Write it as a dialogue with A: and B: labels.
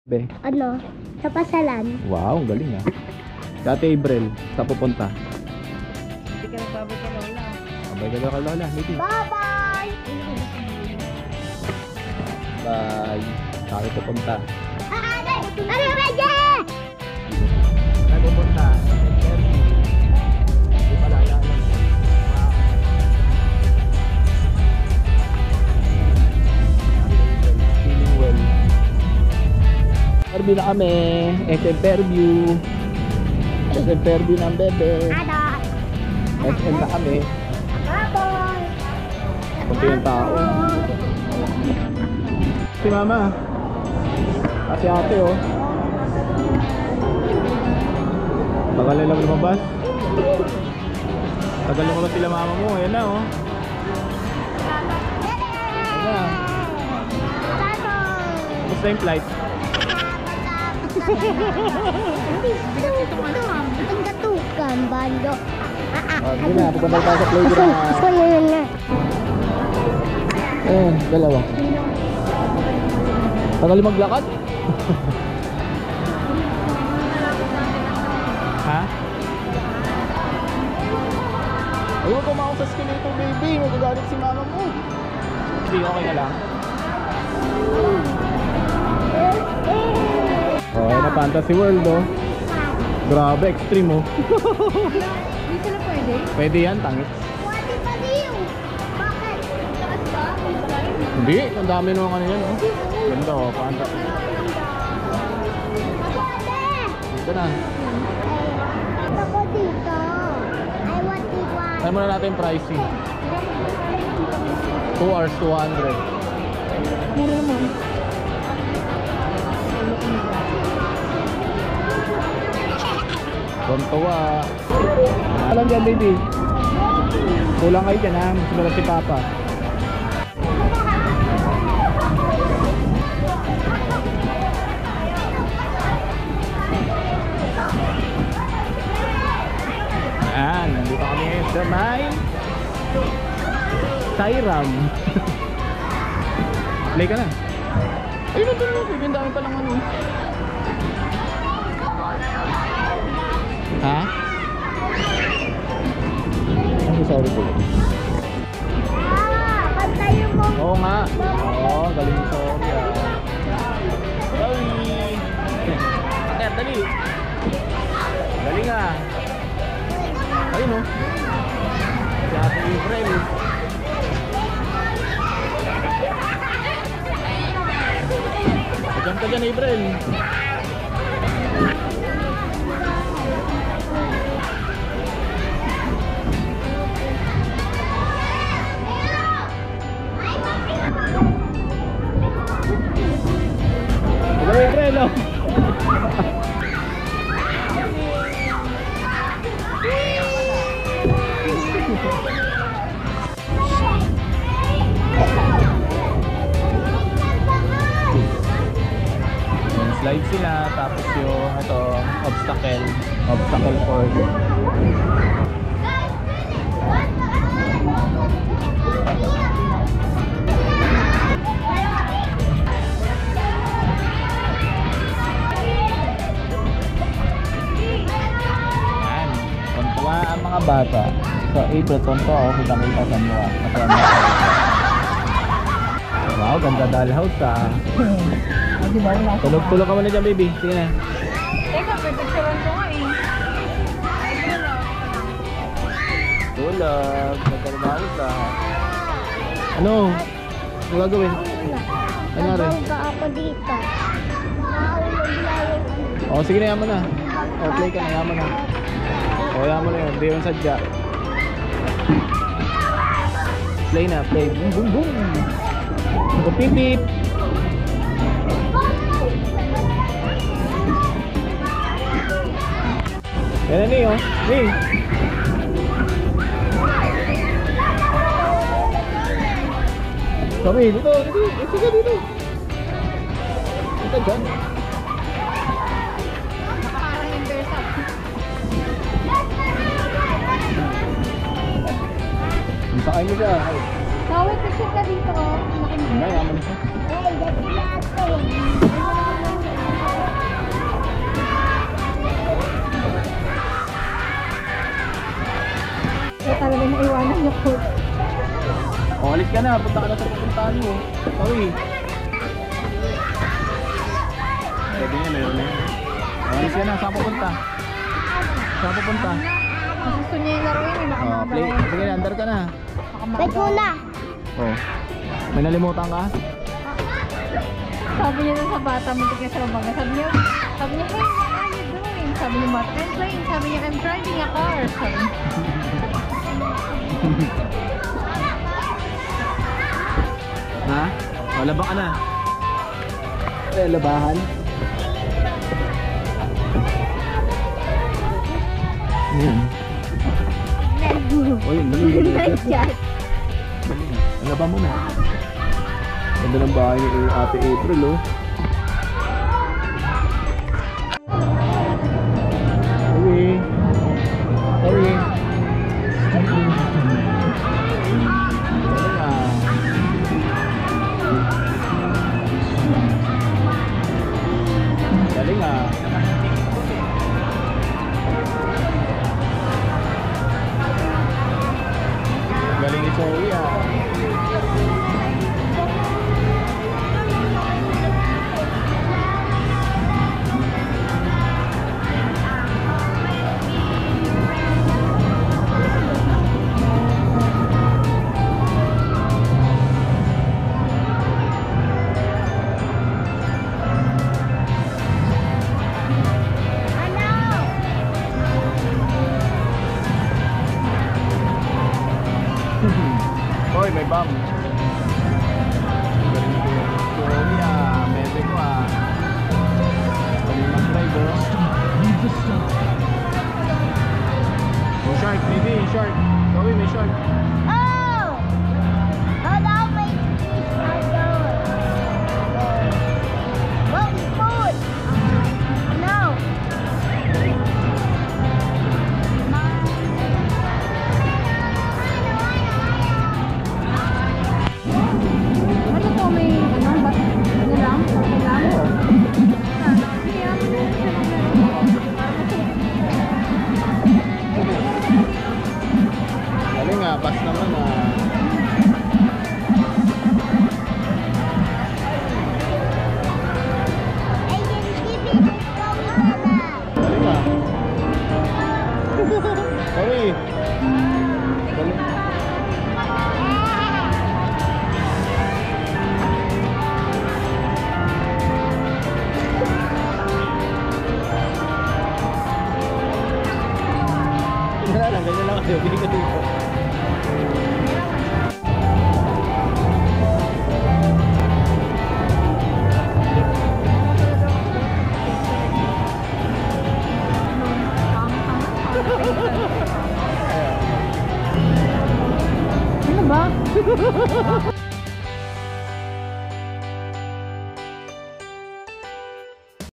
A: Be.
B: Ano? Sa pasalan.
A: Wow, ang galing ah. Dati April, sa pupunta.
C: Hindi ka nagbabay ka lola.
A: Abay ka daw ka lola, maybe.
B: Bye-bye!
A: Bye. Saan pupunta?
B: Ano medyo?
A: Saan pupunta? Hindi pala alam. Feeling well. Fairview na kami. SM Fairview. SM Fairview ng bebe.
B: Ada.
A: SM na kami.
B: Bye-bye!
A: Kunti yung tao. Si mama. Kasi ate oh. Tagal na lang lumabas. Tagal lumabas sila mama mo. Ayan na oh. Ayan na. Kamusta yung flight?
B: Gatukan, bando.
A: Sige na, pupunta tayo sa playground.
B: So, yun na.
A: Dalawa. Tagal maglakad? Ha? Ay, huwag kumakaw sa escalator, baby. Magagalit si mama mo. Hindi, okay na lang. Oh, na Fantasy World oh. Grabe, extreme oh.
C: Hindi sila pwede?
A: Pwede yan, tangit.
B: Wati pa din. Bakit? Taas ba?
A: Hindi, ang dami nung ano yan oh. Ganda oh, Fantasy. Dito na.
B: Ako dito. I want this one.
A: Try muna natin yung pricing. 2 hours, 200.
C: Mura naman.
A: Tontowa. Alam dyan, baby. Kulang kayo dyan ha. Sumalat si Papa. Ayan, nandito kami sa may Sairam. Play ka na. Ayun na doon, baby. Ang dami palang ano. Ha? I'm sorry po.
B: Pantayin mo.
A: Oo nga. Oo, galing mo sorry ah. Sorry. Aker, dali. Galing ah. Ayun oh. Si Ate April. Diyan ka dyan, April. Hello, April oh. Slide sila, tapos yung ito, obstacle course. Yan, tontuwa ang mga bata. So, April, tontuwa ako, kitang-kita sa mga. Wow, ganda dollhouse ah. Tulog-tulog ka muna dyan, baby. Sige na.
C: Teka, pipicturean ko nga eh.
A: Tulog. Nagkaroon ka. Ano? Ano gagawin? Ano rin?
B: Nabangga ako dito. Naulog lang.
A: O, sige na, yaman na. O, play ka na, yaman na. O, yaman na yun. Hindi yun sadya. Play na, play. Boom, boom, boom. O, pip, pip. Yan na niyo, hey. Kami, dito. Sige, dito. Dito dyan.
C: Nakakarang inversa.
A: Sakay mo siya.
C: Kawit, picture ka dito.
A: Ay, yaman siya.
B: Hey, that's not
A: alis ka na. Punta ka na sa pupuntahan mo. Tawi. Pwede nga, meron na yun. Alis ka na. Saan pupunta? Saan pupunta?
C: Gusto niya yung laruin eh. Baka
A: Oh, play.
C: makagawa.
A: Sige, andar ka na.
C: Baka
B: Wait
C: makagawa.
B: muna.
A: Oh. May nalimutan ka?
C: Sabi niya sa bata, muntik niya sa umaga. Sabi niya, hey, what are you doing? Sabi niya, "What? I'm playing." Sabi niya, "I'm driving a car." Sabi niya.
A: Ha? O, laba ka na. Labahan? Ano yan? O yun, dali.
B: Yan.
A: Dali na. Laba mo na. Ganda ng bahay ni Ate April, oh. Tawi. Tawi. Galing ah. Galing ni Zoe ah. Hoy, may bam. Galing ko. Zoe ah. Mete ko ah. Galing mag-drive oh. Oh, shark, baby, shark. Zoe, may shark.
B: Oh! Oh, now my fish are gone. What we food? No.
C: Ano to, may ano ba? Ano lang? Okay lang?
A: Galing ah, pass naman ah.
B: I can keep it going banana.
A: Galing ah. Sorry. Galing. Wala lang, ganyan lang kayo. Bili ka dito.
C: Ano ba?